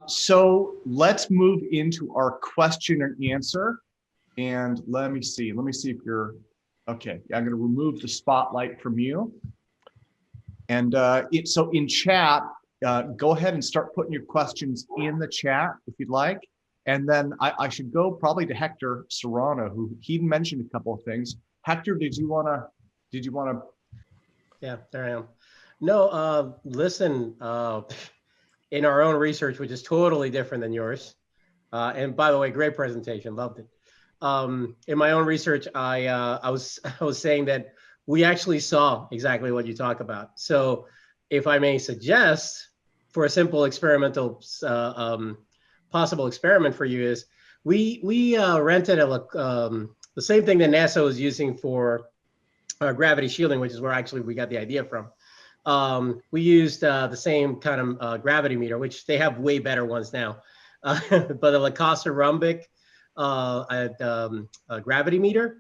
So let's move into our question and answer. And let me see. Let me see if you're okay. I'm going to remove the spotlight from you. And so in chat, go ahead and start putting your questions in the chat if you'd like. And then I should go probably to Hector Serrano, who he mentioned a couple of things. Hector, did you want to? Yeah, there I am. No, listen, in our own research, which is totally different than yours. And by the way, great presentation, loved it. In my own research, I was saying that we actually saw exactly what you talk about. So if I may suggest, for a simple experimental possible experiment for you is we rented the same thing that NASA was using for gravity shielding, which is where actually we got the idea from. We used the same kind of gravity meter, which they have way better ones now. But the Lacoste rhombic gravity meter,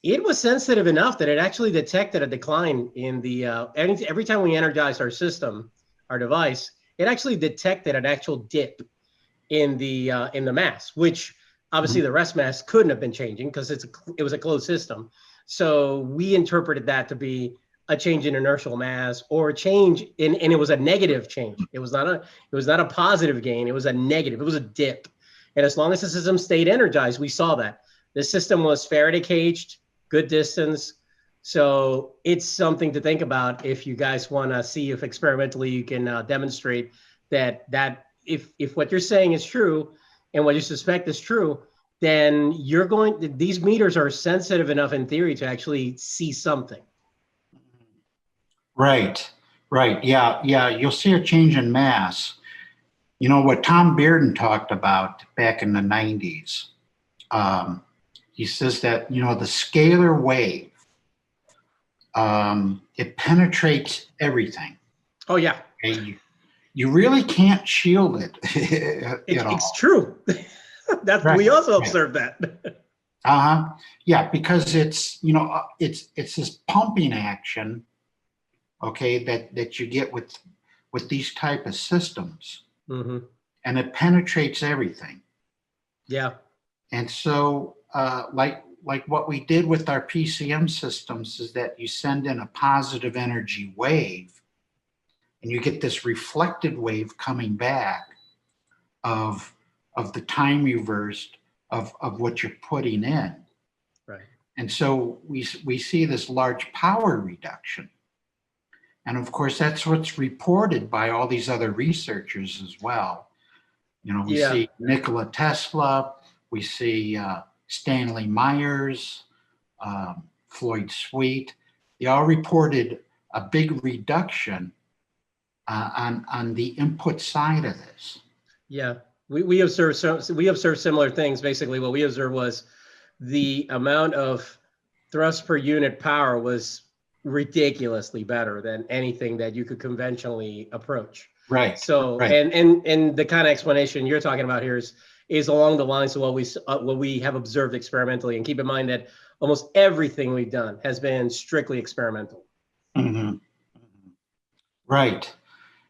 it was sensitive enough that it actually detected a decline in the every time we energized our system, our device, it actually detected an actual dip in the mass, which obviously the rest mass couldn't have been changing because it was a closed system. So we interpreted that to be a change in inertial mass or a change in, and it was a negative change. It was not a positive gain. It was a negative. It was a dip. And as long as the system stayed energized, we saw that the system was Faraday caged, good distance. So it's something to think about if you guys want to see if experimentally you can demonstrate that if what you're saying is true and what you suspect is true, then these meters are sensitive enough in theory to actually see something. Right, right. Yeah. You'll see a change in mass. You know, what Tom Bearden talked about back in the 90s, he says that, you know, the scalar wave, it penetrates everything. Oh, yeah. Okay? You really can't shield it. It's true. That's right. We also observed that. Yeah, because it's, you know, it's this pumping action, okay, that you get with these type of systems. Mm-hmm. And it penetrates everything. Yeah. And so like what we did with our PCM systems is that you send in a positive energy wave and you get this reflected wave coming back of the time reversed of what you're putting in. Right. And so we see this large power reduction. And of course, that's what's reported by all these other researchers as well. You know, we see Nikola Tesla, we see Stanley Myers, Floyd Sweet. They all reported a big reduction on the input side of this. Yeah, we observed similar things. Basically, what we observed was the amount of thrust per unit power was ridiculously better than anything that you could conventionally approach. Right. So, right. And the kind of explanation you're talking about here is along the lines of what we have observed experimentally. And keep in mind that almost everything we've done has been strictly experimental. Mm-hmm. Right.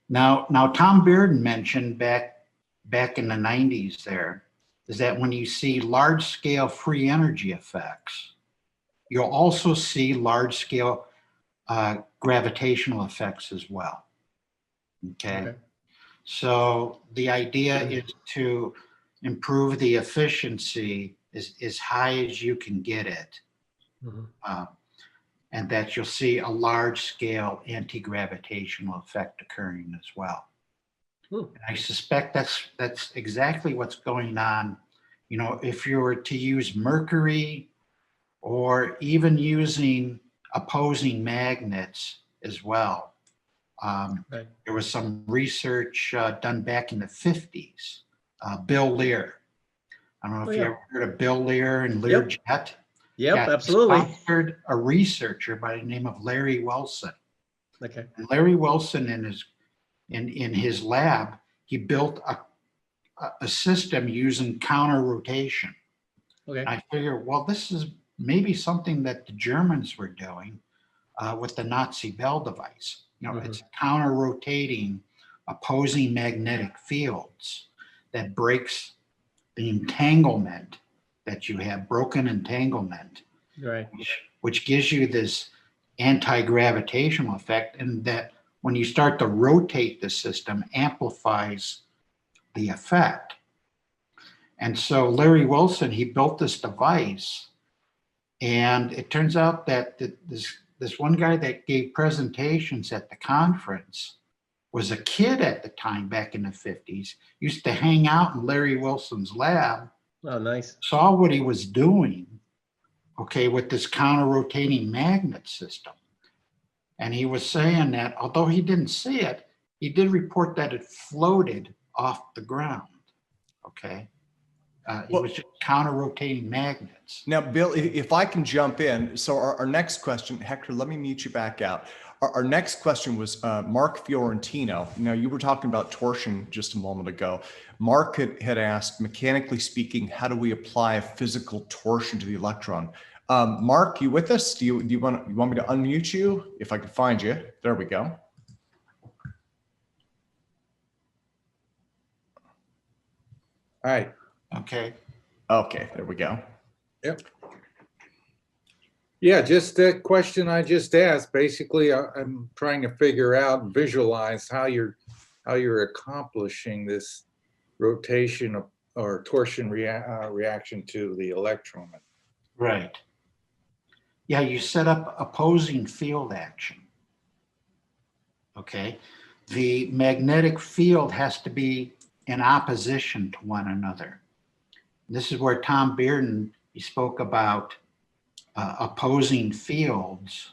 Now Tom Bearden mentioned back in the 90s there is that when you see large scale free energy effects, you'll also see large scale gravitational effects as well. Okay. So the idea is to improve the efficiency as high as you can get it. Mm-hmm. And that you'll see a large scale anti-gravitational effect occurring as well. And I suspect that's exactly what's going on. You know, if you were to use mercury or even using opposing magnets as well. There was some research done back in the 50s. Bill Lear. I don't know if you ever heard of Bill Lear and Learjet. Yep, yeah, absolutely. He sponsored a researcher by the name of Larry Wilson. Okay. And Larry Wilson in his lab, he built a system using counter rotation. Okay. And I figured, well, this is maybe something that the Germans were doing with the Nazi Bell device. You know, it's counter rotating opposing magnetic fields. that breaks the entanglement that you have, broken entanglement, Right. which gives you this anti-gravitational effect, and that when you start to rotate the system, amplifies the effect. And so Larry Wilson, he built this device, and it turns out that this one guy that gave presentations at the conference was a kid at the time back in the 50s, used to hang out in Larry Wilson's lab, Oh, nice. saw what he was doing, okay, with this counter-rotating magnet system. And he was saying that although he didn't see it, he did report that it floated off the ground, okay? It was just counter-rotating magnets. Now, Bill, if I can jump in. So our next question, Hector, let me mute you back out. Our next question was Mark Fiorentino. Now, you were talking about torsion just a moment ago. Mark had asked, mechanically speaking, how do we apply a physical torsion to the electron? Mark, you with us? Do you want me to unmute you? If I can find you. There we go. All right. Okay. Okay, there we go. Yep. Yeah, just that question I just asked. Basically, I'm trying to figure out and visualize how you're accomplishing this rotation or torsion reaction to the electron. Right. Yeah, you set up opposing field action. Okay. The magnetic field has to be in opposition to one another. This is where Tom Bearden, he spoke about opposing fields,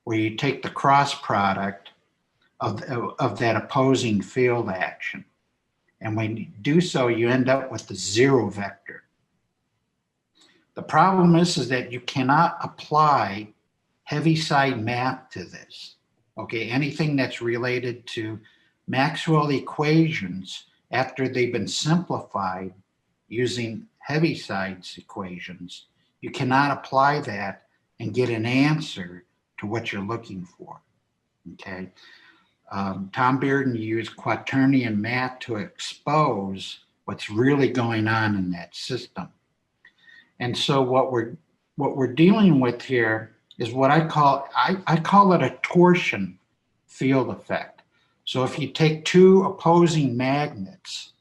where you take the cross product of that opposing field action. And when you do so, you end up with the zero vector. The problem is that you cannot apply Heaviside math to this. Okay, anything that's related to Maxwell equations after they've been simplified using Heaviside's equations, you cannot apply that and get an answer to what you're looking for. Okay, Tom Bearden used quaternion math to expose what's really going on in that system. And so what we're dealing with here is what I call it a torsion field effect. So if you take two opposing magnets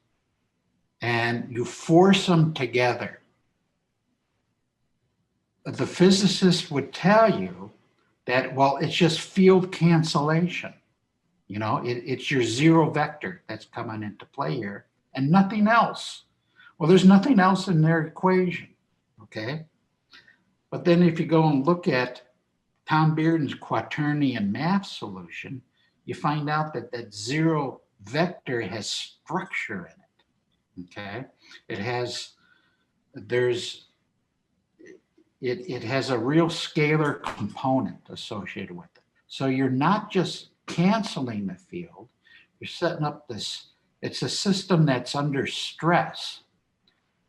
and you force them together, the physicist would tell you that, well, it's just field cancellation. You know, it's your zero vector that's coming into play here and nothing else. Well, there's nothing else in their equation, okay? But then if you go and look at Tom Bearden's quaternion math solution, you find out that that zero vector has structure in it, okay? It has a real scalar component associated with it. So you're not just canceling the field, you're setting up this, it's a system that's under stress.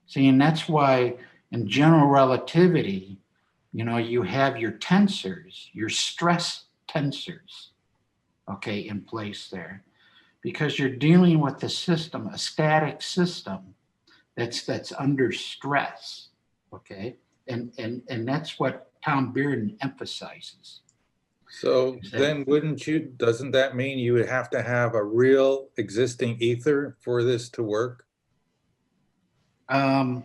See, and that's why in general relativity, you know, you have your tensors, your stress tensors, okay, in place there, because you're dealing with the system, a static system that's under stress, okay? And that's what Tom Bearden emphasizes. So then doesn't that mean you would have to have a real existing ether for this to work? Well,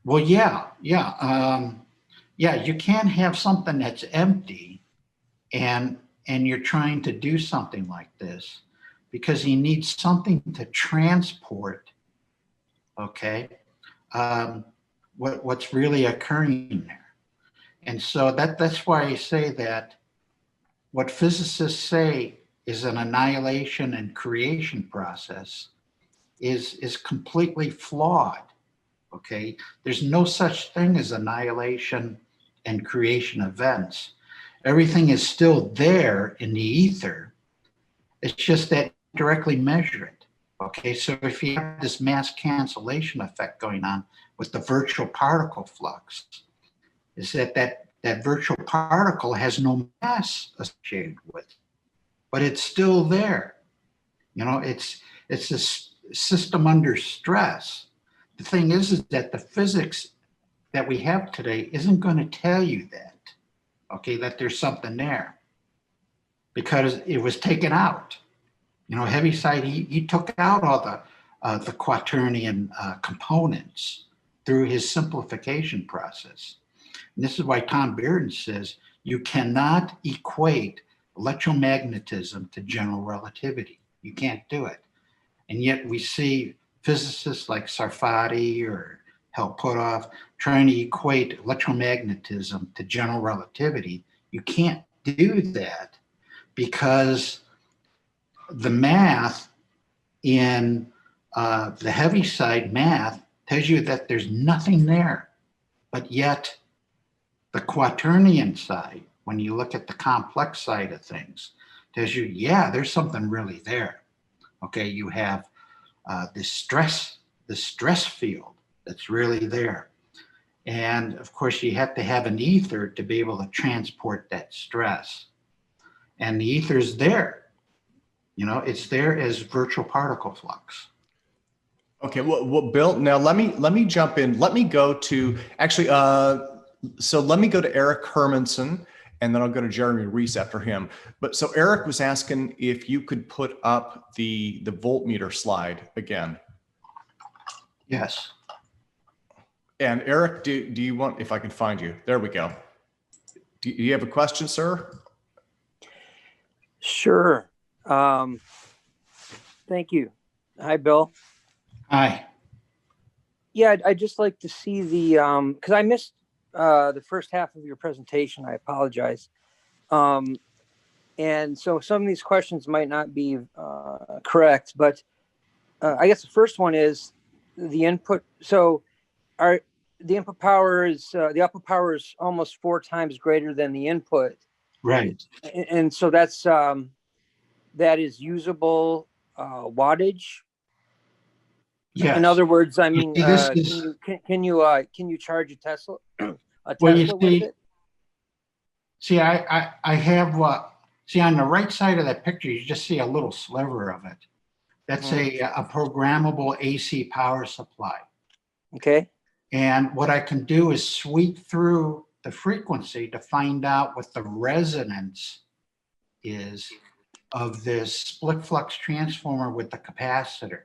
yeah. You can't have something that's empty and you're trying to do something like this because you need something to transport, okay, what's really occurring there. And so that's why I say that what physicists say is an annihilation and creation process is completely flawed, okay? There's no such thing as annihilation and creation events. Everything is still there in the ether. It's just that you directly measure it, okay? So if you have this mass cancellation effect going on with the virtual particle flux, is that virtual particle has no mass associated with it, but it's still there. You know, it's system under stress. The thing is that the physics that we have today isn't going to tell you that, okay, that there's something there, because it was taken out. You know, Heaviside, he took out all the quaternion components through his simplification process. And this is why Tom Bearden says you cannot equate electromagnetism to general relativity. You can't do it. And yet we see physicists like Sarfati or Helputov trying to equate electromagnetism to general relativity. You can't do that because the math in the Heaviside math tells you that there's nothing there. But yet the quaternion side, when you look at the complex side of things, tells you, yeah, there's something really there. Okay, you have the stress field that's really there. And of course, you have to have an ether to be able to transport that stress. And the ether's there. You know, it's there as virtual particle flux. Okay, well, Bill, now let me jump in. Let me go to actually, so let me go to Eric Hermanson, and then I'll go to Jeremy Reese after him. But so Eric was asking if you could put up the voltmeter slide again. Yes. And Eric, do you want, if I can find you, there we go. Do you have a question, sir? Sure. Thank you. Hi, Bill. Hi. Yeah, I'd just like to see the, because I missed the first half of your presentation. I apologize. And so some of these questions might not be correct, but I guess the first one is the input. So the input power is, the output power is almost 4 times greater than the input. Right. And so that's, that is usable wattage. Yes. In other words, I mean, This can you charge a Tesla, Well, you with see, it? see, I have see on the right side of that picture, you just see a little sliver of it. That's a programmable AC power supply. Okay. And what I can do is sweep through the frequency to find out what the resonance is of this split flux transformer with the capacitor.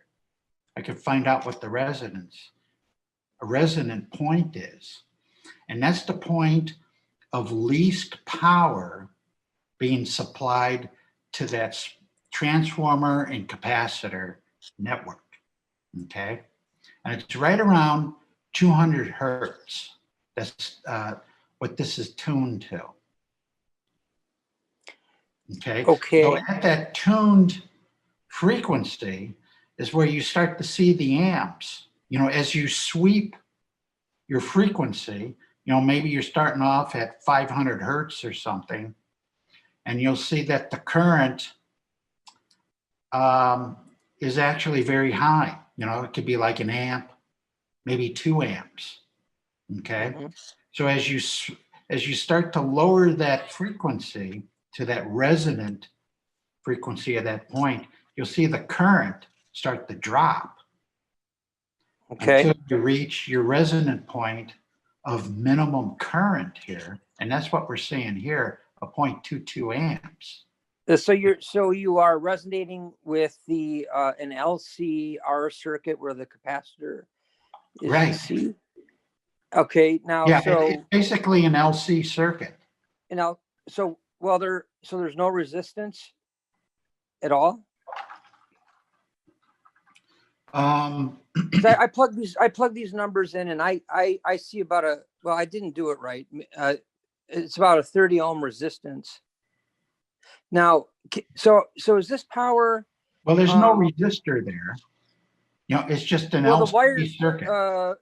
I can find out what the resonant point is. And that's the point of least power being supplied to that transformer and capacitor network, okay? And it's right around 200 hertz. That's what this is tuned to. Okay. Okay. So at that tuned frequency is where you start to see the amps. You know, as you sweep your frequency, you know, maybe you're starting off at 500 hertz or something, and you'll see that the current is actually very high. You know, it could be like an amp, maybe 2 amps. Okay. Mm-hmm. So as you start to lower that frequency to that resonant frequency at that point, you'll see the current start to drop. Okay. Until you reach your resonant point of minimum current here. And that's what we're seeing here, a 0.22 amps. So you are resonating with the an LCR circuit where the capacitor is right. DC. Okay, now yeah, so it's basically an LC circuit. And now so there's no resistance at all? I plug these numbers in, and I see about I didn't do it right. It's about a 30 ohm resistance. Now, so is this power? Well, there's no resistor there. You know, it's just an LC the wires, circuit.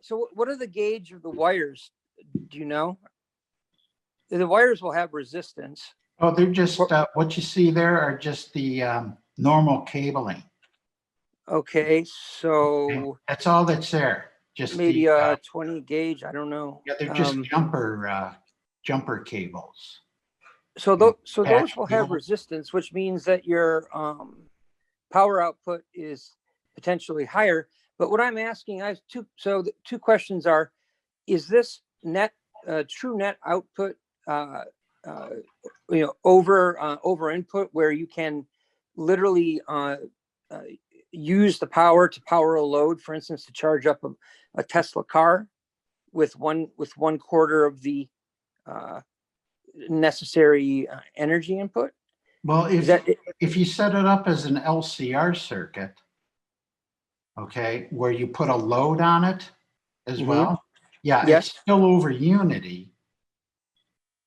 So what are the gauge of the wires? Do you know? The wires will have resistance. Oh, they're just what you see there are just the normal cabling. Okay, so that's all that's there. Just maybe 20 gauge. I don't know. Yeah, they're just jumper cables. So those will have resistance, which means that your power output is potentially higher. But what I'm asking, I have two. So the two questions are: is this net true net output, over input, where you can literally use the power to power a load, for instance, to charge up a Tesla car with one quarter of the necessary energy input? Well, Is that if you set it up as an LCR circuit, okay, where you put a load on it as Mhm. well, yeah, Yes. it's still over unity.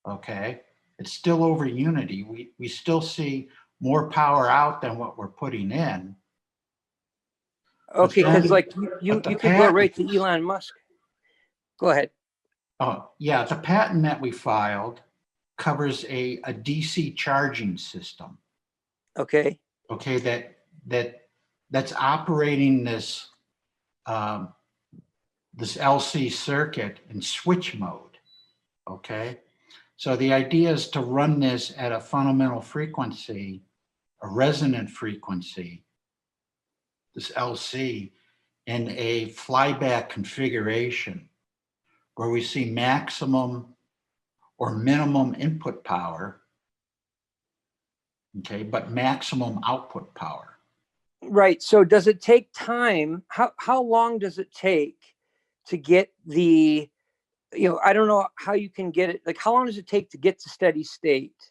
Okay, it's still over unity. We still see more power out than what we're putting in. Okay, But because then- like you but the could go right to patents- Elon Musk. Go ahead. Oh, yeah, the patent that we filed covers a DC charging system. Okay. Okay, that's operating this this LC circuit in switch mode. Okay, so the idea is to run this at a fundamental frequency, a resonant frequency, this LC, in a flyback configuration where we see maximum or minimum input power, okay, but maximum output power. Right. So does it take time? How long does it take to get the, I don't know how you can get it. Like, how long does it take to get to steady state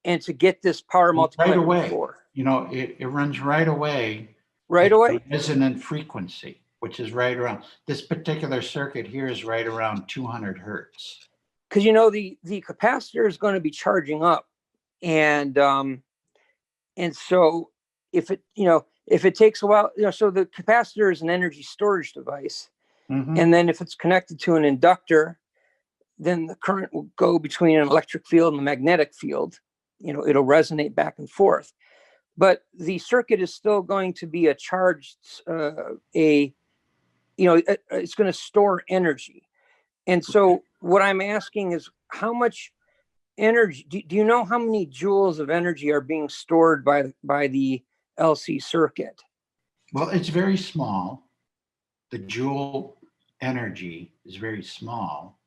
and to get this power multiplier Right away. before? It runs right away. Right at away? the resonant frequency, which is right around, this particular circuit here is right around 200 hertz. Because the capacitor is going to be charging up, and so if it takes a while, so the capacitor is an energy storage device, Mhm. and then if it's connected to an inductor, then the current will go between an electric field and a magnetic field. It'll resonate back and forth, but the circuit is still going to be a charged, it's going to store energy. And so what I'm asking is, how much energy, do you know how many joules of energy are being stored by the LC circuit? Well, it's very small. The joule energy is very small,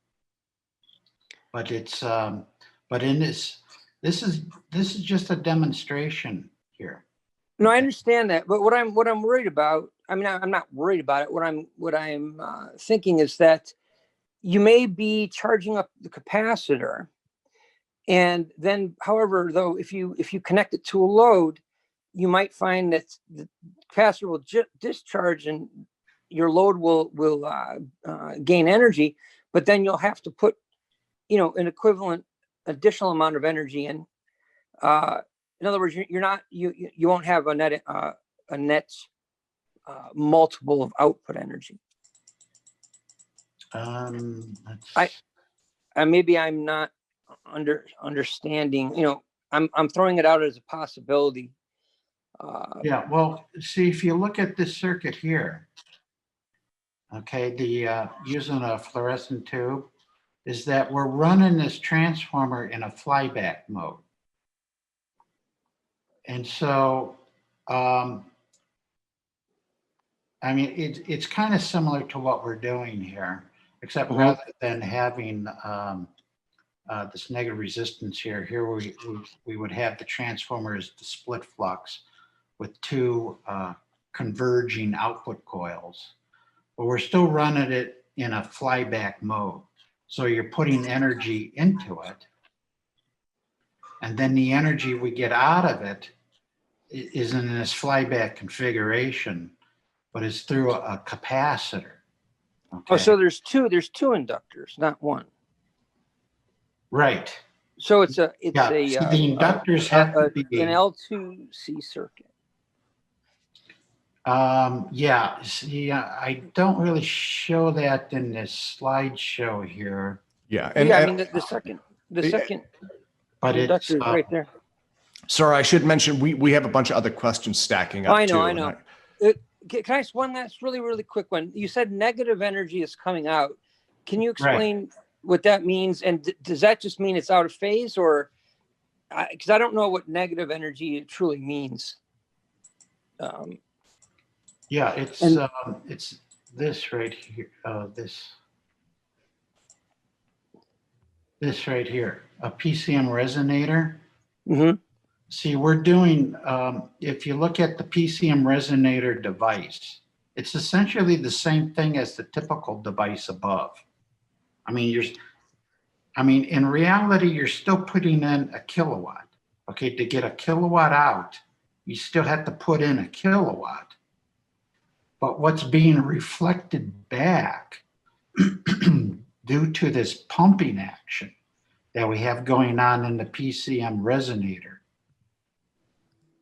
but it's but in this is just a demonstration here. No, I understand that, but what I'm worried about, I mean, I'm not worried about it. What I'm thinking is that you may be charging up the capacitor, and then, however, though, if you connect it to a load, you might find that the capacitor will discharge and your load will gain energy, but then you'll have to put an equivalent additional amount of energy in. In other words, you won't have a net multiple of output energy. Maybe I'm not understanding. I'm throwing it out as a possibility. Yeah, well, see, if you look at this circuit here, okay, the using a fluorescent tube, is that we're running this transformer in a flyback mode. And so, I mean, it's kind of similar to what we're doing here, except rather than having this negative resistance here we would have the transformer as the split flux with two converging output coils, but we're still running it in a flyback mode. So you're putting energy into it, and then the energy we get out of it is in this flyback configuration, but it's through a capacitor. Okay. Oh, so there's two inductors, not one. Right. So it's the inductors have to be an L2C circuit. Yeah. See, I don't really show that in this slideshow here. Yeah. I mean the second but inductor is right there. Sorry, I should mention we have a bunch of other questions stacking up. I know. Can I ask one last really, really quick one? You said negative energy is coming out. Can you explain what that means? And does that just mean it's out of phase, or because I don't know what negative energy truly means? Yeah, And- it's this right here, this right here, a PCM resonator. Mhm. See, we're doing, if you look at the PCM resonator device, it's essentially the same thing as the typical device above. I mean, in reality, you're still putting in a kilowatt. Okay, to get a kilowatt out, you still have to put in a kilowatt. But what's being reflected back due to this pumping action that we have going on in the PCM resonator,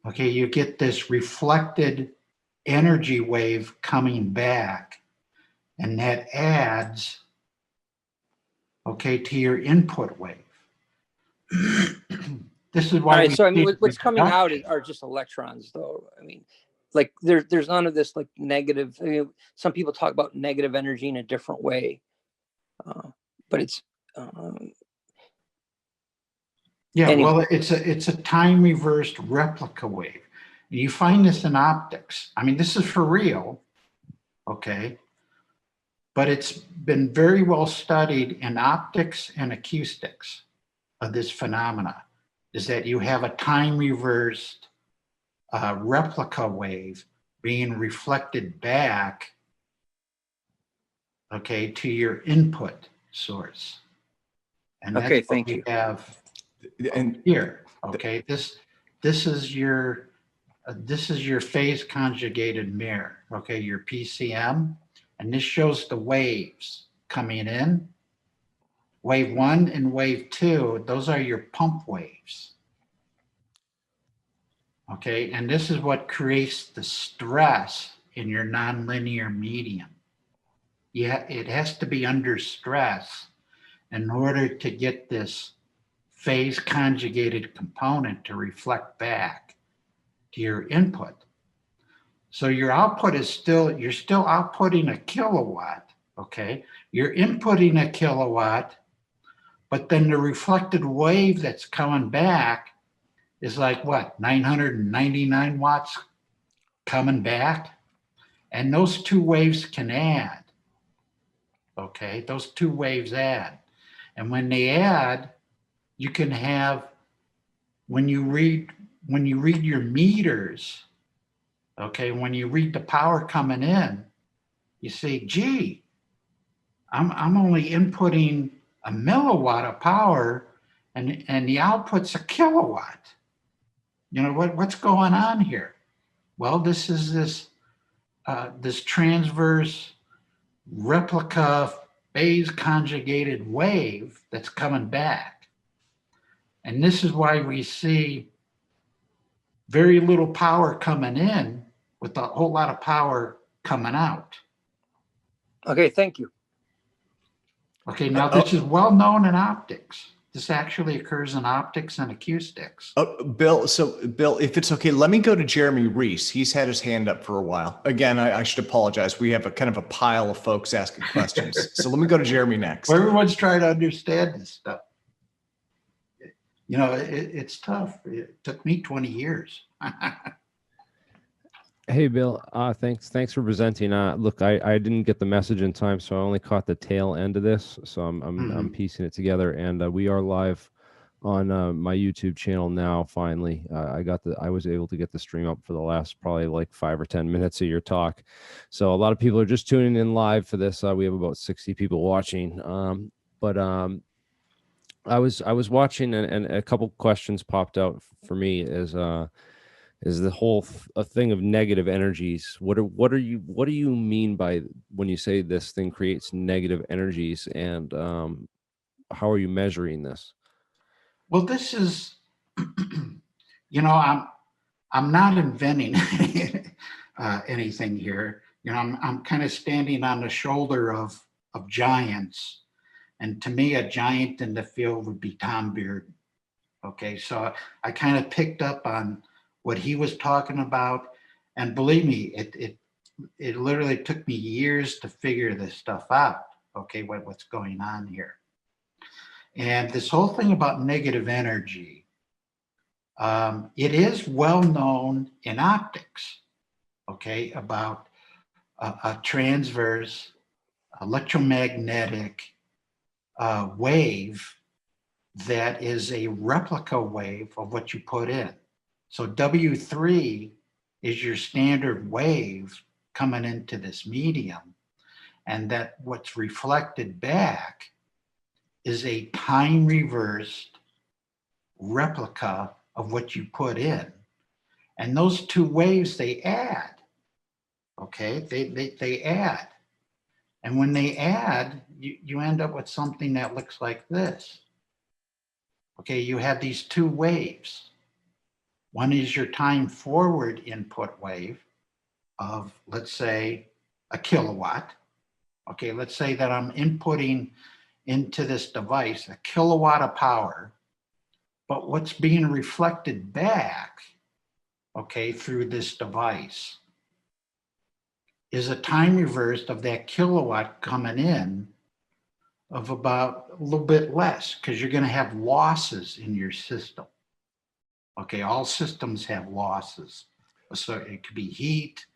okay, you get this reflected energy wave coming back, and that adds, okay, to your input wave. This is why All right. we So I mean, see what's coming out reduction. are just electrons, though. I mean, like there's none of this like negative. I mean, some people talk about negative energy in a different way, but it's Yeah, anyway. well, it's a time reversed replica wave. You find this in optics. I mean, this is for real, okay? But it's been very well studied in optics and acoustics of this phenomena, is that you have a time reversed replica wave being reflected back, okay, to your input source. And Okay, that's what thank we you. have And here, okay? This is your phase conjugated mirror, okay, your PCM, and this shows the waves coming in. Wave 1 and wave 2, those are your pump waves. Okay, and this is what creates the stress in your nonlinear medium. Yeah, it has to be under stress in order to get this phase conjugated component to reflect back to your input. So your output is you're still outputting a kilowatt, okay? You're inputting a kilowatt, but then the reflected wave that's coming back is like what, 999 watts coming back? And those two waves can add, okay? Those two waves add. And when they add, you can have, when you read your meters, okay, when you read the power coming in, you say, gee, I'm only inputting a milliwatt of power and the output's a kilowatt. You know, what's going on here? Well, this is this transverse replica phase conjugated wave that's coming back. And this is why we see very little power coming in with a whole lot of power coming out. Okay, thank you. Okay, now this is well known in optics. This actually occurs in optics and acoustics. Bill, if it's okay, let me go to Jeremy Reese. He's had his hand up for a while. Again, I should apologize. We have a kind of a pile of folks asking questions. So let me go to Jeremy next. Well, everyone's trying to understand this stuff. You know, it's tough. It took me 20 years. Hey, Bill. Thanks for presenting. Look, I didn't get the message in time, so I only caught the tail end of this. So I'm piecing it together, and we are live on my YouTube channel now. Finally, I was able to get the stream up for the last probably like 5 or 10 minutes of your talk. So a lot of people are just tuning in live for this. We have about 60 people watching. I was watching, and a couple questions popped out for me. Is the whole a thing of negative energies. What do you mean by when you say this thing creates negative energies, and how are you measuring this? Well, this is, you know, I'm not inventing anything here. You know, I'm kind of standing on the shoulder of giants, and to me, a giant in the field would be Tom Beard. Okay, so I kind of picked up on what he was talking about, and believe me, it literally took me years to figure this stuff out. Okay, what's going on here? And this whole thing about negative energy, it is well known in optics. Okay, about a transverse electromagnetic wave that is a replica wave of what you put in. So W3 is your standard wave coming into this medium, and that what's reflected back is a time reversed replica of what you put in. And those two waves, they add, okay? They add. And when they add, you end up with something that looks like this. Okay, you have these two waves. One is your time forward input wave of, let's say, a kilowatt. Okay, let's say that I'm inputting into this device a kilowatt of power, but what's being reflected back, okay, through this device is a time reversed of that kilowatt coming in of about a little bit less, because you're going to have losses in your system. Okay, all systems have losses. So it could be heat,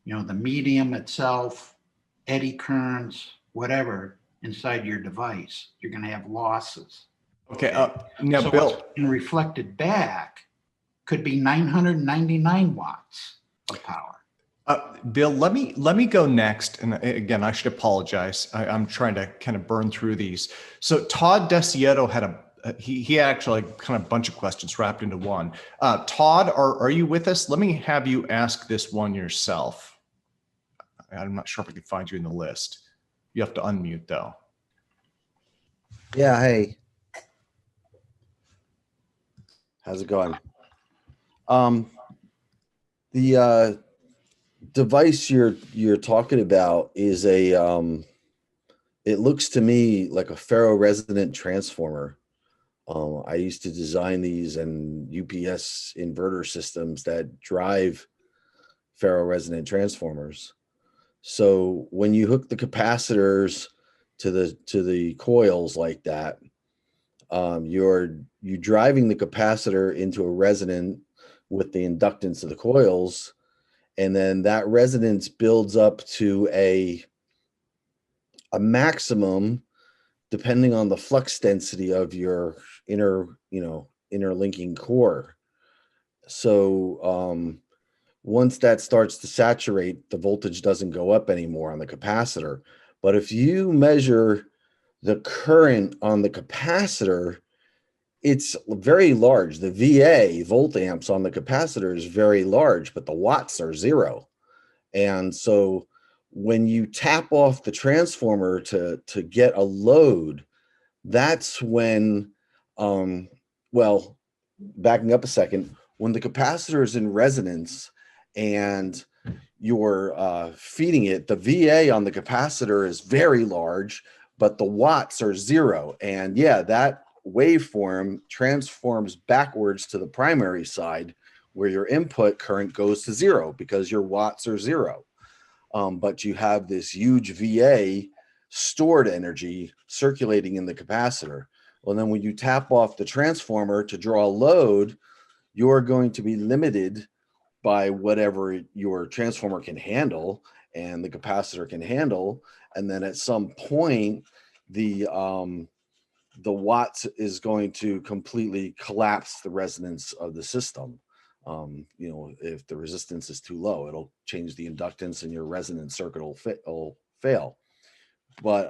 you know, the medium itself, eddy currents, whatever inside your device. You're going to have losses. Okay, now So Bill, what's being reflected back could be 999 watts of power. Bill, let me go next. And again, I should apologize. I'm trying to kind of burn through these. So Todd Desieto had he actually kind of a bunch of questions wrapped into one. Todd, are you with us? Let me have you ask this one yourself. I'm not sure if I can find you in the list. You have to unmute though. Yeah, hey. How's it going? The device you're talking about is a it looks to me like a ferroresonant transformer. I used to design these and UPS inverter systems that drive ferroresonant transformers. So when you hook the capacitors to the coils like that, you're driving the capacitor into a resonance with the inductance of the coils, and then that resonance builds up to a maximum depending on the flux density of your interlinking core. So once that starts to saturate, the voltage doesn't go up anymore on the capacitor. But if you measure the current on the capacitor, it's very large. The VA, volt amps on the capacitor, is very large, but the watts are 0. And so when you tap off the transformer to get a load, that's when, well, backing up a second, when the capacitor is in resonance and you're feeding it, the VA on the capacitor is very large, but the watts are 0. And yeah, that waveform transforms backwards to the primary side where your input current goes to 0 because your watts are 0. But you have this huge VA stored energy circulating in the capacitor. Well, then when you tap off the transformer to draw a load, you're going to be limited by whatever your transformer can handle and the capacitor can handle. And then at some point, the watts is going to completely collapse the resonance of the system. If the resistance is too low, it'll change the inductance and your resonance circuit will fail. But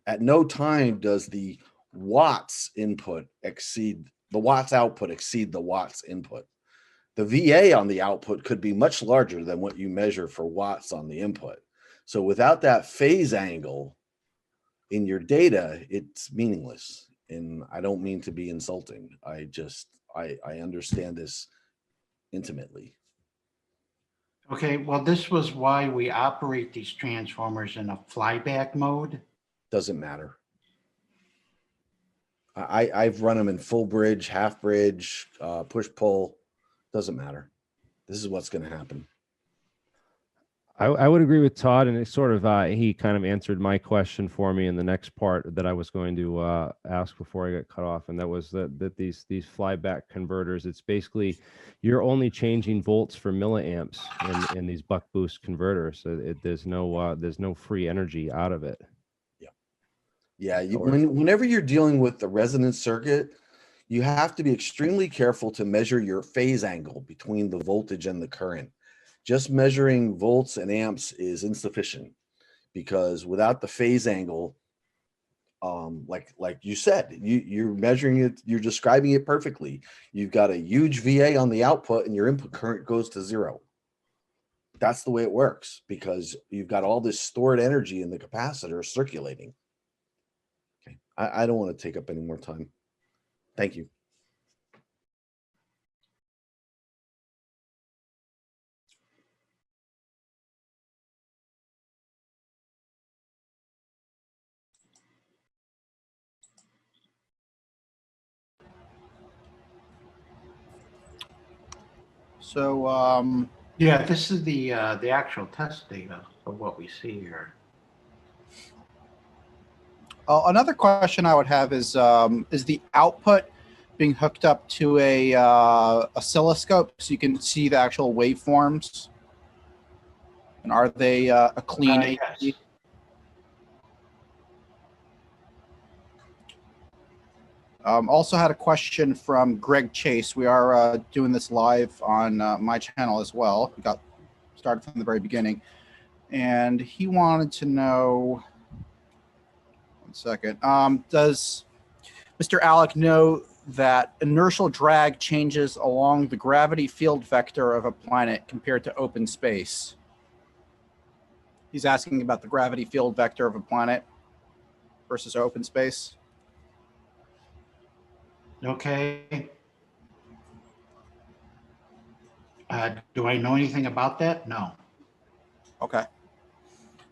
at no time does the watts input exceed the watts output exceed the watts input. The VA on the output could be much larger than what you measure for watts on the input. So without that phase angle in your data, it's meaningless. And I don't mean to be insulting. I understand this intimately. Okay, well, this was why we operate these transformers in a flyback mode. Doesn't matter. I've run them in full bridge, half bridge, push pull. Doesn't matter. This is what's going to happen. I would agree with Todd, and it sort of he kind of answered my question for me in the next part that I was going to ask before I got cut off, and that was that these flyback converters, it's basically you're only changing volts for milliamps in these buck boost converters. So there's no free energy out of it. Yeah, whenever you're dealing with the resonance circuit, you have to be extremely careful to measure your phase angle between the voltage and the current. Just measuring volts and amps is insufficient, because without the phase angle, like you said, you're measuring it, you're describing it perfectly. You've got a huge VA on the output and your input current goes to zero. That's the way it works, because you've got all this stored energy in the capacitor circulating. Okay, I don't want to take up any more time. Thank you. So, Yeah, this is the actual test data of what we see here. another question I would have is the output being hooked up to a oscilloscope so you can see the actual waveforms? And are they a clean AC? Yes. Also had a question from Greg Chase. We are doing this live on my channel as well. We got started from the very beginning. And he wanted to know, one second, does Mr. Alek know that inertial drag changes along the gravity field vector of a planet compared to open space? He's asking about the gravity field vector of a planet versus open space. Okay. Do I know anything about that? No. Okay.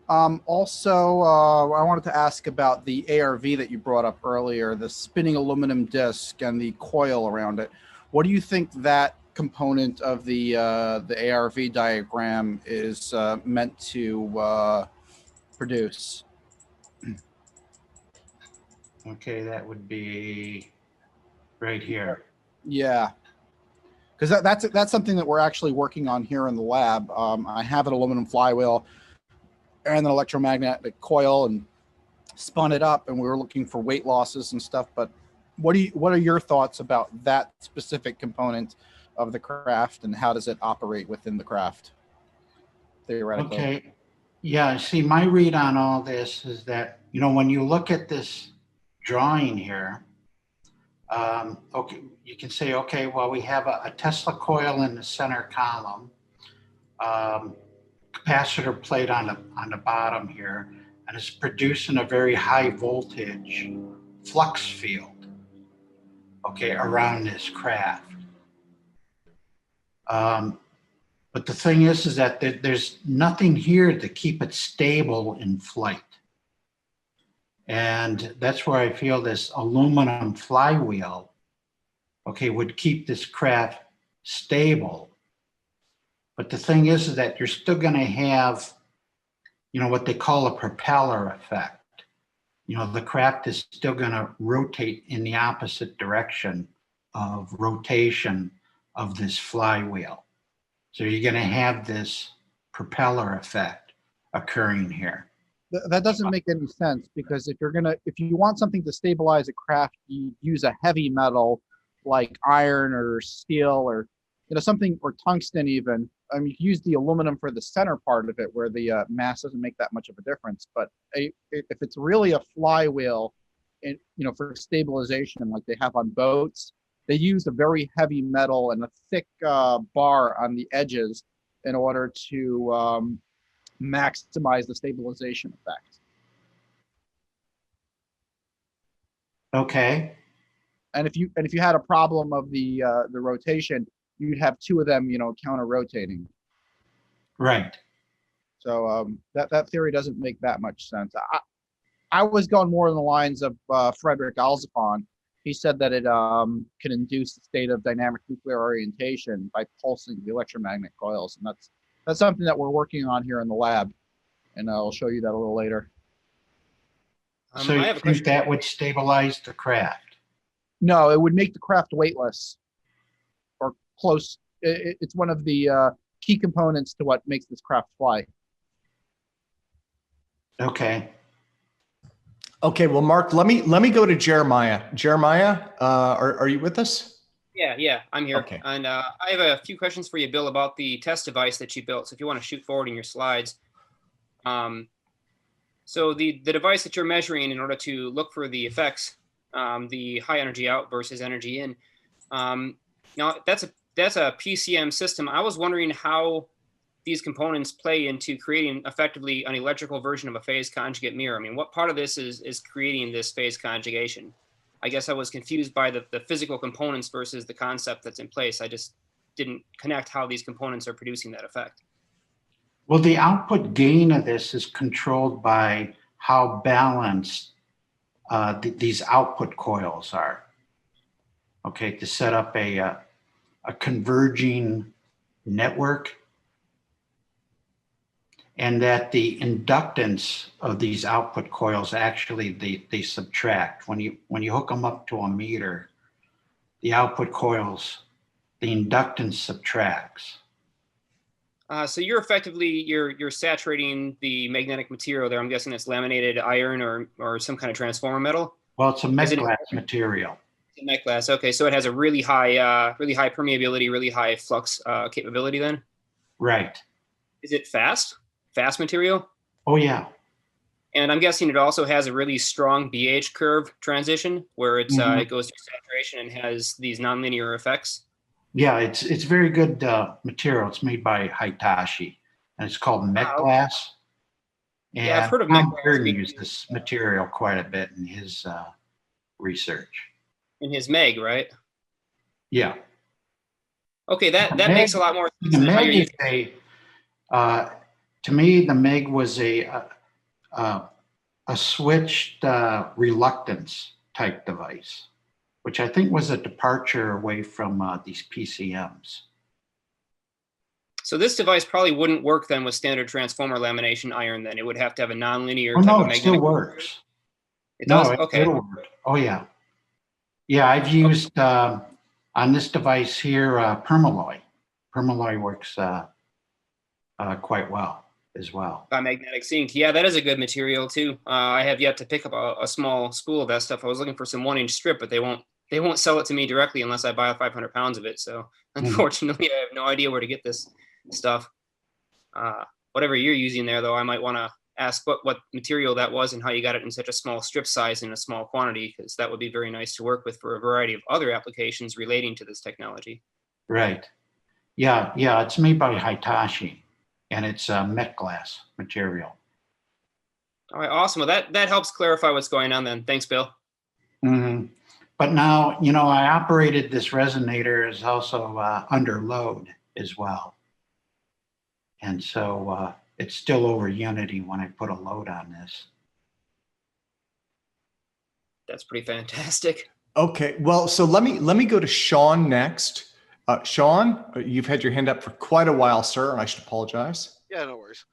Also, I wanted to ask about the ARV that you brought up earlier, the spinning aluminum disc and the coil around it. What do you think that component of the ARV diagram is meant to produce? Okay, that would be right here. Yeah, because that's something that we're actually working on here in the lab. I have an aluminum flywheel and an electromagnetic coil and spun it up, and we were looking for weight losses and stuff. But what are your thoughts about that specific component of the craft, and how does it operate within the craft theoretically? Okay. Yeah, see, my read on all this is that, you know, when you look at this drawing here, okay, you can say, okay, well, we have a Tesla coil in the center column, capacitor plate on the bottom here, and it's producing a very high voltage flux field, okay, around this craft. But the thing is that there's nothing here to keep it stable in flight. And that's where I feel this aluminum flywheel, okay, would keep this craft stable. But the thing is that you're still going to have, you know, what they call a propeller effect. You know, the craft is still going to rotate in the opposite direction of rotation of this flywheel. So you're going to have this propeller effect occurring here. That doesn't make any sense, because if you want something to stabilize a craft, you use a heavy metal like iron or steel, or something, or tungsten even. I mean, you use the aluminum for the center part of it, where the mass doesn't make that much of a difference. But if it's really a flywheel, and for stabilization, like they have on boats, they use a very heavy metal and a thick bar on the edges in order to maximize the stabilization effect. Okay. And if you had a problem of the rotation, you'd have two of them, counter rotating. Right. So that theory doesn't make that much sense. I was going more on the lines of Frederick Alzapon. He said that it can induce a state of dynamic nuclear orientation by pulsing the electromagnetic coils, and That's something that we're working on here in the lab, and I'll show you that a little later. So I you have a think question. that would stabilize the craft? No, it would make the craft weightless or close. It's one of the key components to what makes this craft fly. Okay. Okay, well, Mark, let me go to Jeremiah. Jeremiah, are you with us? Yeah, I'm here. Okay. And I have a few questions for you, Bill, about the test device that you built. So if you want to shoot forward in your slides. So the device that you're measuring in order to look for the effects, the high energy out versus energy in. Now that's a PCM system. I was wondering how these components play into creating effectively an electrical version of a phase conjugate mirror. I mean, what part of this is creating this phase conjugation? I guess I was confused by the physical components versus the concept that's in place. I just didn't connect how these components are producing that effect. Well, the output gain of this is controlled by how balanced these output coils are. Okay, to set up a converging network, and that the inductance of these output coils actually they subtract. When you hook them up to a meter, the output coils, the inductance subtracts. So you're effectively you're saturating the magnetic material there. I'm guessing it's laminated iron or some kind of transformer metal. Well, it's a met glass material. It's a met glass. Okay, so it has a really high permeability, really high flux capability. Then, right? Is it fast material? Oh yeah. And I'm guessing it also has a really strong BH curve transition where it goes through saturation and has these nonlinear effects. Yeah, it's very good material. It's made by Hitachi, and it's called met glass. And yeah, I've heard of met glass. Tom used this material quite a bit in his research. In his MEG, right? Yeah. Okay, that makes a lot more sense. The MEG is to me, the MEG was a switched reluctance type device, which I think was a departure away from these PCMs. So this device probably wouldn't work then with standard transformer lamination iron. Then it would have to have a nonlinear Oh type no, of it magnetic. still works. It does. No, Okay. it'll work. Oh yeah, yeah. I've used on this device here permalloy. Permalloy works quite well as well. By magnetic zinc. Yeah, that is a good material too. I have yet to pick up a small spool of that stuff. I was looking for some 1-inch strip, but they won't sell it to me directly unless I buy 500 pounds of it. So unfortunately, I have no idea where to get this stuff. Whatever you're using there, though, I might want to ask what material that was and how you got it in such a small strip size in a small quantity, because that would be very nice to work with for a variety of other applications relating to this technology. Right. Yeah, it's made by Hitachi, and it's met glass material. All right, awesome. Well, that helps clarify what's going on then. Thanks, Bill. Mm-hmm. But now, I operated this resonator as also under load as well. And so it's still over unity when I put a load on this. That's pretty fantastic. Okay, well, so let me go to Sean next. Sean, you've had your hand up for quite a while, sir, and I should apologize. Yeah, no worries.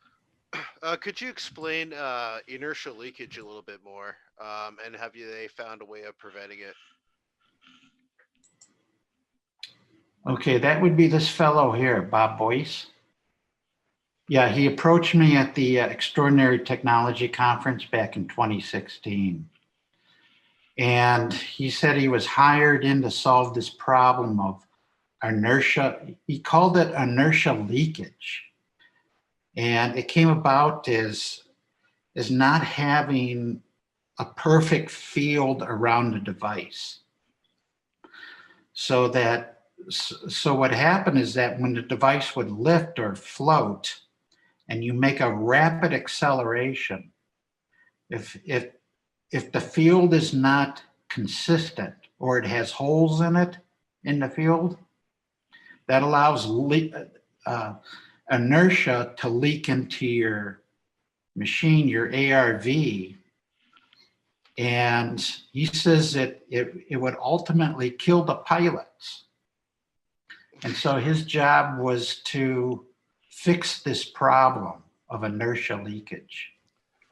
Could you explain inertial leakage a little bit more? And have they found a way of preventing it? Okay, that would be this fellow here, Bob Boyce. Yeah, he approached me at the Extraordinary Technology Conference back in 2016. And he said he was hired in to solve this problem of inertia. He called it inertia leakage. And it came about as not having a perfect field around the device. So what happened is that when the device would lift or float and you make a rapid acceleration, if the field is not consistent or it has holes in it in the field, that allows inertia to leak into your machine, your ARV. And he says that it would ultimately kill the pilots. And so his job was to fix this problem of inertia leakage?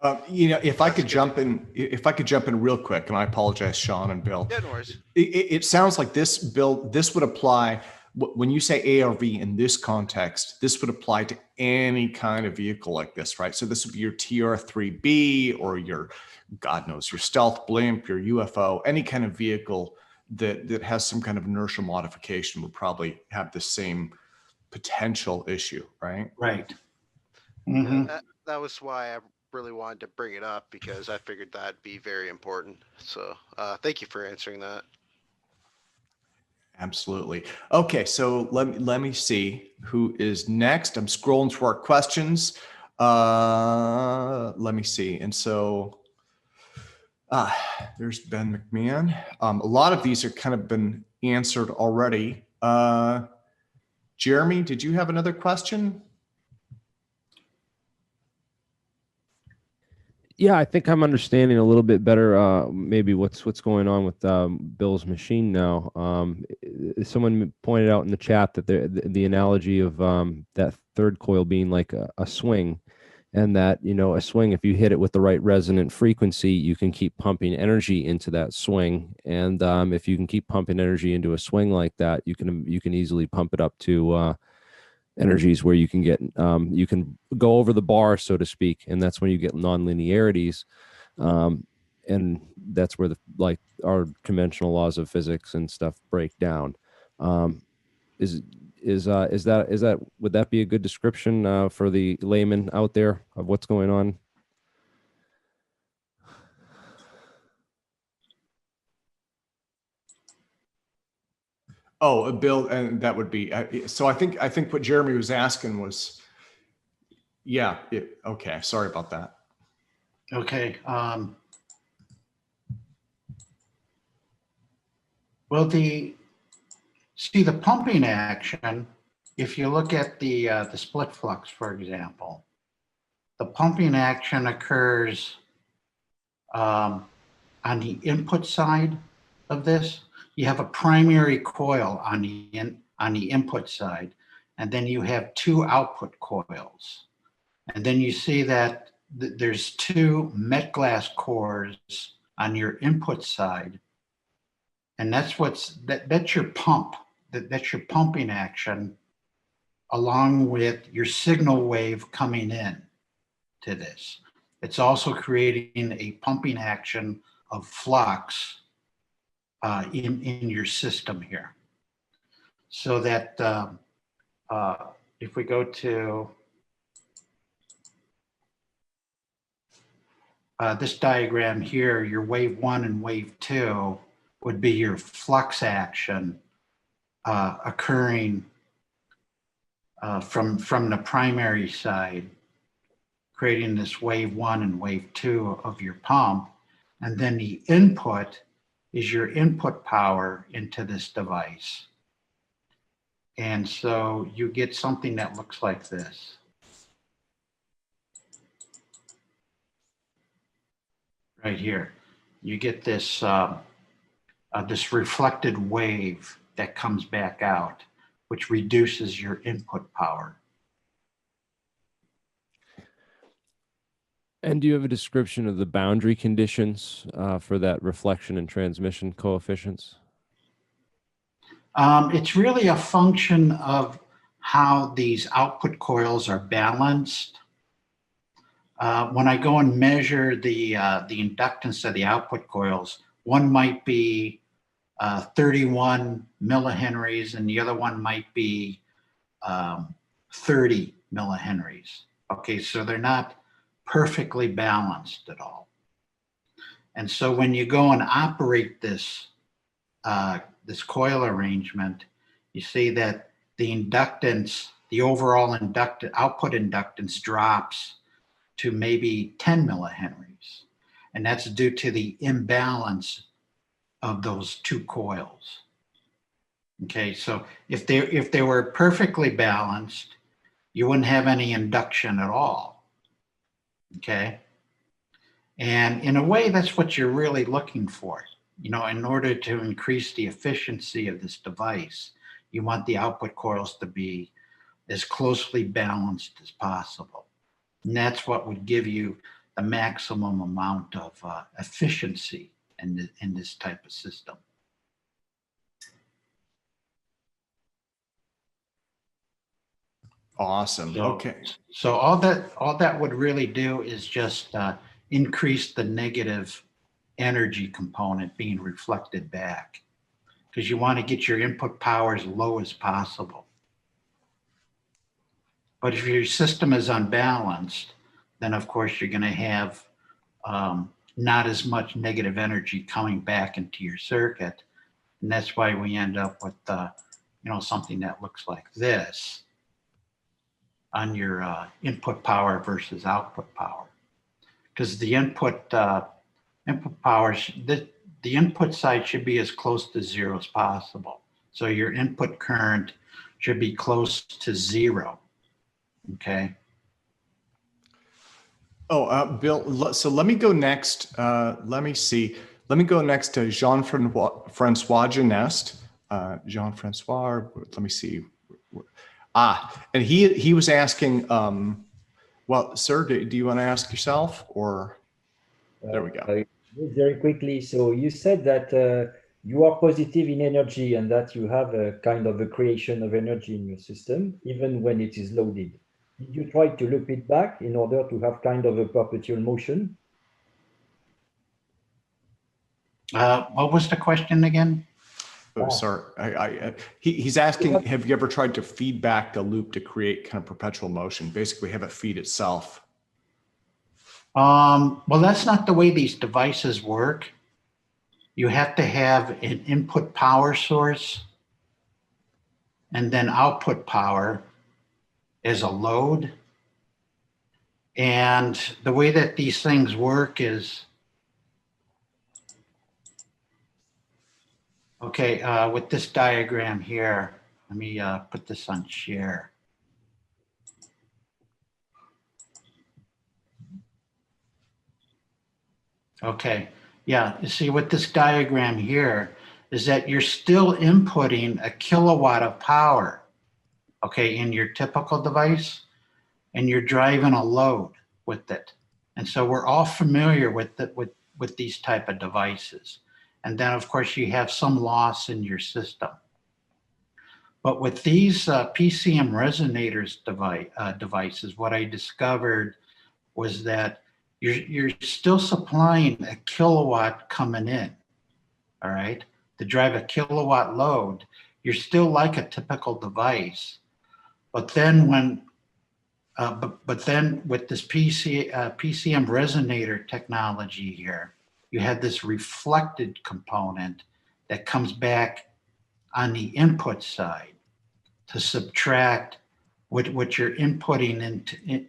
If I could jump in real quick, and I apologize, Sean and Bill. Yeah, no worries. It sounds like this would apply when you say ARV in this context. This would apply to any kind of vehicle like this, right? So this would be your TR-3B or your, God knows, your stealth blimp, your UFO, any kind of vehicle that has some kind of inertial modification would probably have the same potential issue, right? Right. That was why I really wanted to bring it up, because I figured that'd be very important. So thank you for answering that. Absolutely. Okay, so let me see who is next. I'm scrolling through our questions. Let me see. And so there's Ben McMahon. A lot of these are kind of been answered already. Jeremy, did you have another question? Yeah, I think I'm understanding a little bit better maybe what's going on with Bill's machine now. Someone pointed out in the chat that the analogy of that third coil being like a swing, and that, a swing, if you hit it with the right resonant frequency, you can keep pumping energy into that swing. And if you can keep pumping energy into a swing like that, you can easily pump it up to energies where you can get you can go over the bar, so to speak, and that's when you get non-linearities, and that's where our conventional laws of physics and stuff break down. Is that would that be a good description for the layman out there of what's going on? Oh, Bill, and that would be, so I think what Jeremy was asking was, yeah, okay, sorry about that. Okay. Well, the pumping action, if you look at the split flux, for example, the pumping action occurs on the input side of this. You have a primary coil on the input side, and then you have two output coils. And then you see that there's two met glass cores on your input side, and that's your pump. That's your pumping action, along with your signal wave coming in to this. It's also creating a pumping action of flux in your system here. So that if we go to this diagram here, your wave 1 and wave 2 would be your flux action occurring from the primary side, creating this wave 1 and wave 2 of your pump. And then the input is your input power into this device. And so you get something that looks like this. Right here, you get this this reflected wave that comes back out, which reduces your input power. And do you have a description of the boundary conditions for that reflection and transmission coefficients? It's really a function of how these output coils are balanced. When I go and measure the inductance of the output coils, one might be 31 millihenries and the other one might be 30 millihenries. Okay, so they're not perfectly balanced at all. And so when you go and operate this coil arrangement, you see that the inductance, the overall output inductance drops to maybe 10 millihenries. And that's due to the imbalance of those two coils. Okay, so if they were perfectly balanced, you wouldn't have any induction at all. Okay, and in a way, that's what you're really looking for. In order to increase the efficiency of this device, you want the output coils to be as closely balanced as possible. And that's what would give you the maximum amount of efficiency in this type of system. Awesome. Okay. So all that would really do is just increase the negative energy component being reflected back, because you want to get your input power as low as possible. But if your system is unbalanced, then of course you're going to have not as much negative energy coming back into your circuit, and that's why we end up with something that looks like this on your input power versus output power, because the input power, the input side should be as close to zero as possible. So your input current should be close to zero. Okay. Oh, Bill, so let me go next. Let me see. Let me go next to Jean-Francois Genest. Jean-Francois, let me see. And he was asking, well, sir, do you want to ask yourself, or? There we go. Very quickly. So you said that you are positive in energy and that you have a kind of a creation of energy in your system, even when it is loaded. Did you try to loop it back in order to have kind of a perpetual motion? What was the question again? Oh, sorry. He's asking, have you ever tried to feed back the loop to create kind of perpetual motion? Basically have it feed itself. Well, that's not the way these devices work. You have to have an input power source and then output power as a load. And the way that these things work is, okay, with this diagram here, let me put this on share. Okay, yeah, you see with this diagram here is that you're still inputting a kilowatt of power, okay, in your typical device, and you're driving a load with it. And so we're all familiar with these type of devices. And then of course you have some loss in your system. But with these PCM resonators devices, what I discovered was that you're still supplying a kilowatt coming in, all right? To drive a kilowatt load, you're still like a typical device. But then when, but then with this PCM resonator technology here, you have this reflected component that comes back on the input side to subtract what you're inputting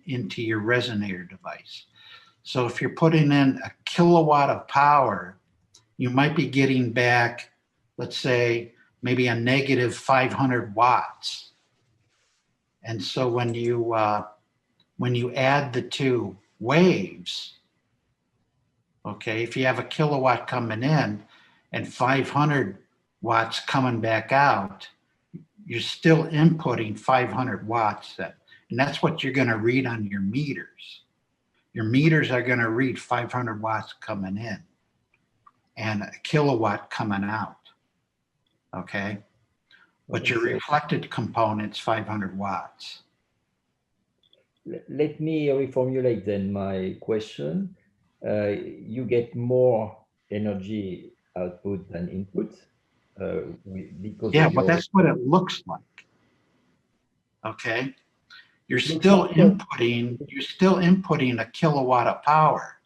into your resonator device. So if you're putting in a kilowatt of power, you might be getting back, let's say, maybe a negative 500 watts. And so when you add the two waves, okay, if you have a kilowatt coming in and 500 watts coming back out, you're still inputting 500 watts then. And that's what you're going to read on your meters. Your meters are going to read 500 watts coming in and a kilowatt coming out, okay? But your reflected component's 500 watts. Let me reformulate then my question. You get more energy output than input because yeah, but that's what it looks like. Okay, you're still inputting a kilowatt of power.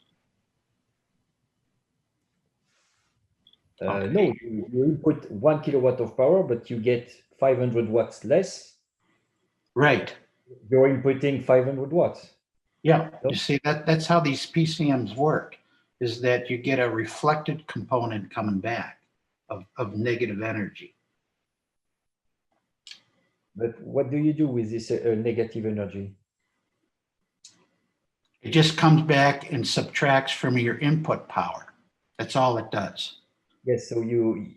Okay. No, you input 1 kilowatt of power, but you get 500 watts less. Right. You're inputting 500 watts. Yeah, you see, that's how these PCMs work, is that you get a reflected component coming back of negative energy. But what do you do with this negative energy? It just comes back and subtracts from your input power. That's all it does. Yes, so to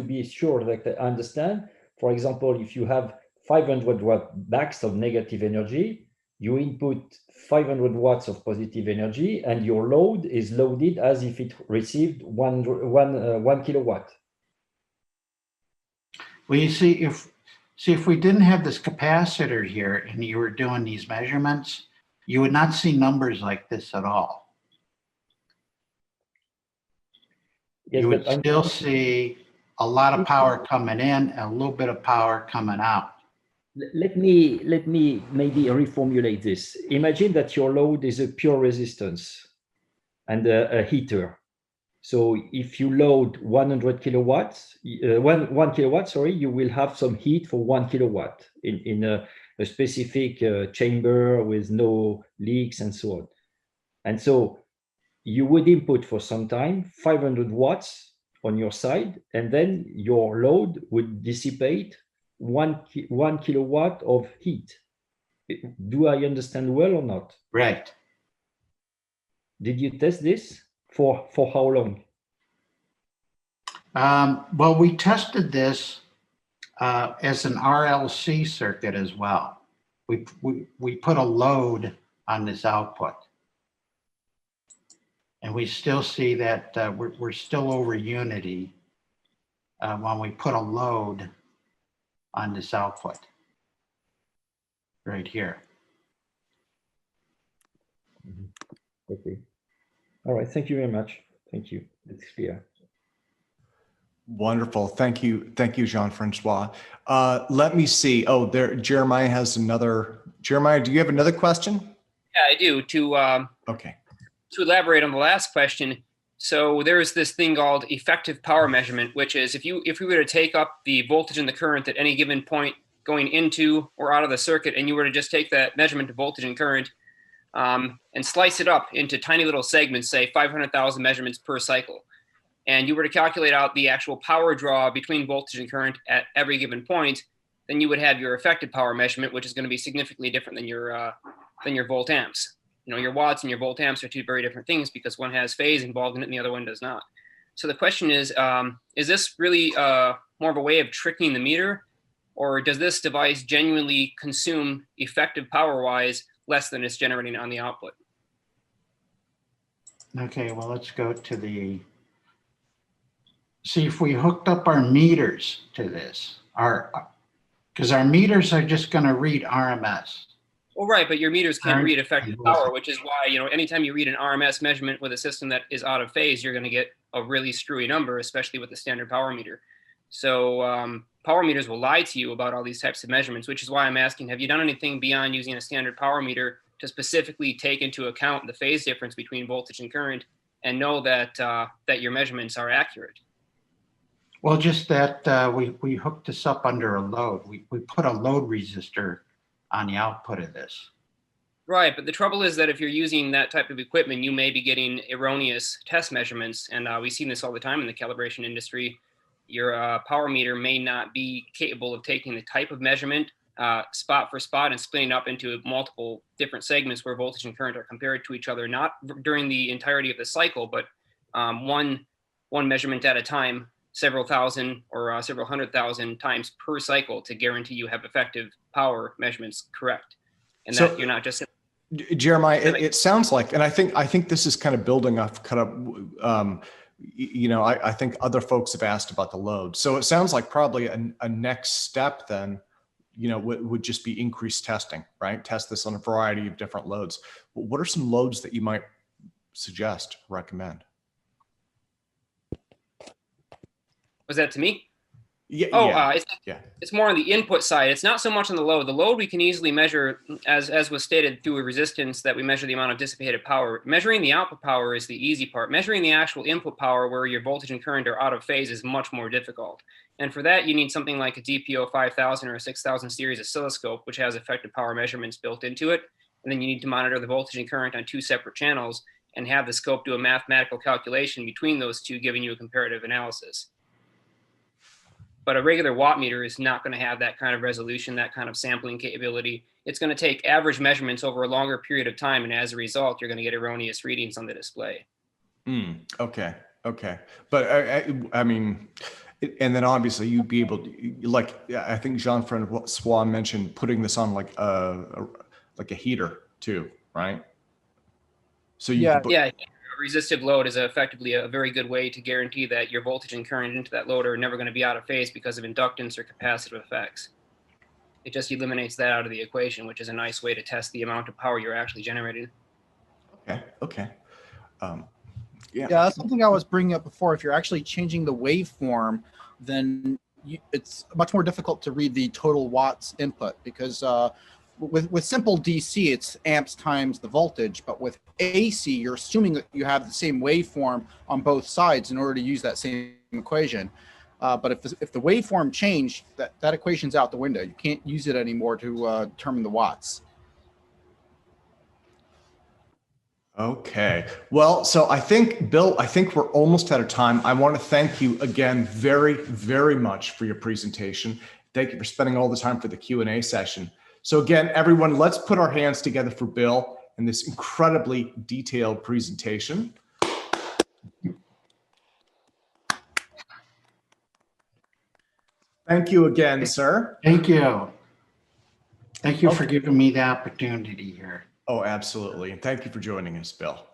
be sure that I understand, for example, if you have 500 watt backs of negative energy, you input 500 watts of positive energy, and your load is loaded as if it received one kilowatt. Well, you see, if we didn't have this capacitor here and you were doing these measurements, you would not see numbers like this at all. Yes, You would but still see a lot of power coming in and a little bit of power coming out. let me maybe reformulate this. Imagine that your load is a pure resistance and a heater. So if you load 100 kilowatts, 1 kilowatt, sorry, you will have some heat for 1 kilowatt in a specific chamber with no leaks and so on. And so you would input for some time 500 watts on your side, and then your load would dissipate 1 kilowatt of heat. Do I understand well or not? Right. Did you test this? For how long? Well, we tested this as an RLC circuit as well. We put a load on this output. And we still see that we're still over unity when we put a load on this output right here. Okay. All right. Thank you very much. Thank you. It's clear. Wonderful. Thank you. Thank you, Jean-Francois. Let me see. Oh, there, Jeremiah has another. Jeremiah, do you have another question? Yeah, I do. Okay. To elaborate on the last question, so there's this thing called effective power measurement, which is if we were to take up the voltage and the current at any given point going into or out of the circuit, and you were to just take that measurement of voltage and current and slice it up into tiny little segments, say 500,000 measurements per cycle, and you were to calculate out the actual power draw between voltage and current at every given point, then you would have your effective power measurement, which is going to be significantly different than your volt amps. You know, your watts and your volt amps are two very different things because one has phase involved in it and the other one does not. So the question is this really more of a way of tricking the meter, or does this device genuinely consume effective power-wise less than it's generating on the output? Okay, well, let's go to the, see if we hooked up our meters to this, because our meters are just going to read RMS. Well, right, but your meters can't read effective power, which is why, you know, anytime you read an RMS measurement with a system that is out of phase, you're going to get a really screwy number, especially with the standard power meter. So power meters will lie to you about all these types of measurements, which is why I'm asking, have you done anything beyond using a standard power meter to specifically take into account the phase difference between voltage and current and know that that your measurements are accurate? Well, just that we hooked this up under a load. We put a load resistor on the output of this. Right, but the trouble is that if you're using that type of equipment, you may be getting erroneous test measurements, and we've seen this all the time in the calibration industry. Your power meter may not be capable of taking the type of measurement spot for spot and splitting up into multiple different segments where voltage and current are compared to each other, not during the entirety of the cycle, but one measurement at a time, several thousand or several 100,000 times per cycle to guarantee you have effective power measurements correct, and so, that you're not just. Jeremiah, it sounds like, and I think this is kind of building off kind of, you know, I think other folks have asked about the load. So it sounds like probably a next step then, you know, would just be increased testing, right? Test this on a variety of different loads. What are some loads that you might suggest, recommend? Was that to me? Yeah. Oh, yeah. It's more on the input side. It's not so much on the load. The load we can easily measure, as was stated, through a resistance that we measure the amount of dissipated power. Measuring the output power is the easy part. Measuring the actual input power where your voltage and current are out of phase is much more difficult. And for that, you need something like a DPO 5000 or a 6000 series oscilloscope, which has effective power measurements built into it. And then you need to monitor the voltage and current on two separate channels and have the scope do a mathematical calculation between those two, giving you a comparative analysis. But a regular watt meter is not going to have that kind of resolution, that kind of sampling capability. It's going to take average measurements over a longer period of time, and as a result, you're going to get erroneous readings on the display. Okay. But I mean, And then obviously you'd be able to, like, yeah, I think Jean-Francois mentioned putting this on like a heater too, right? So you Yeah. could put, Yeah, resistive load is effectively a very good way to guarantee that your voltage and current into that load are never going to be out of phase because of inductance or capacitive effects. It just eliminates that out of the equation, which is a nice way to test the amount of power you're actually generating. okay. Yeah, that's something I was bringing up before. If you're actually changing the waveform, then it's much more difficult to read the total watts input because with simple DC, it's amps times the voltage. But with AC, you're assuming that you have the same waveform on both sides in order to use that same equation. But if the waveform changed, that equation's out the window. You can't use it anymore to determine the watts. Okay. Well, so I think, Bill, we're almost out of time. I want to thank you again very, very much for your presentation. Thank you for spending all the time for the Q&A session. So again, everyone, let's put our hands together for Bill and this incredibly detailed presentation. Thank you again, sir. Thank you. Thank you for giving me the opportunity here. Oh, absolutely. And thank you for joining us, Bill.